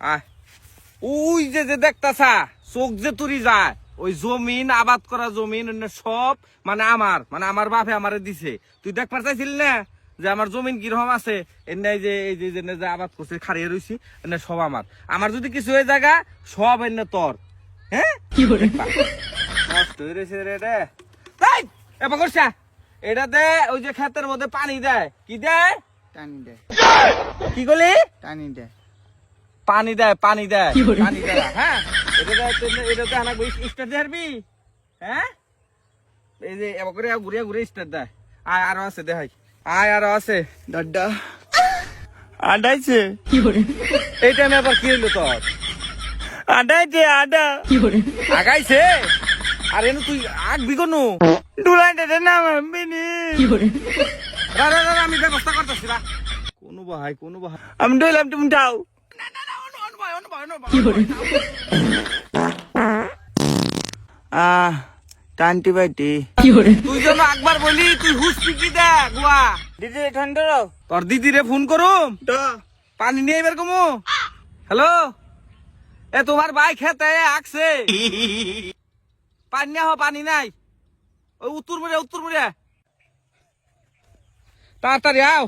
আয় ওই যে যে দেখতাছা চোখ যে তুরি যায় ওই জমিন আবাদ করা জমিন সব মানে আমার বাপে আমারে দিছে তুই দেখবার চাইছিলি না যে আমার জমিন কিরকম আছে এনে এই যে আবাদ করছে খারিয়ে রইছি এনে সব আমার যদি কিছু হয়ে জায়গা সব এনে তোর হ্যাঁ কি করে নষ্ট হয়ে রয়েছে রে রে এই এবার করছা এটা দে ওই যে ক্ষেতের মধ্যে পানি দেয় কি দেয় টানি দে কি করলি টানি দে পানি দেয় পানি দেয় কি বলে? পানি দেয় হ্যাঁ এটা হানা স্টার দেবি হ্যাঁ এই যে এবার করে ঘুরিয়ে ঘুরিয়ে স্টার দেয় আয় আরো আছে দেখাই আয় আরো আছে দাদা আডাইছে কি করে এই টাইমে আবার কি হইলো তোর আডাইছে আডা কি করে আগাইছে আর এনে তুই আগবি কোনো ডুলাইতে নাম বিনি কি করে আমি ব্যবস্থা করতেছি না কোনো ভাই আমি ডইলাম তুমি যাও কি করে টানটি বাইটি কি করে তুই যেন একবার বলি তুই হুসপি কি দে গুয়া দিদি ঠান্ডা তোর দিদিরে ফোন করুম তো পানি নিয়ে এবার কমু হ্যালো এ তোমার ভাই খেতে আকছে পানি না পানি নাই ওই উত্তর মুড়ে তাড়াতাড়ি আও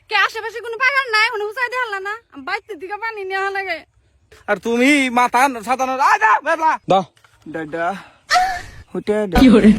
কে আশেপাশে কোনো পাহাড় নাই কোনো উঁচাই দেখাল না বাইতের দিকে পানি নেওয়া লাগে আর তুমি মাথা সাতানো দাও দাদা হুটে কি করে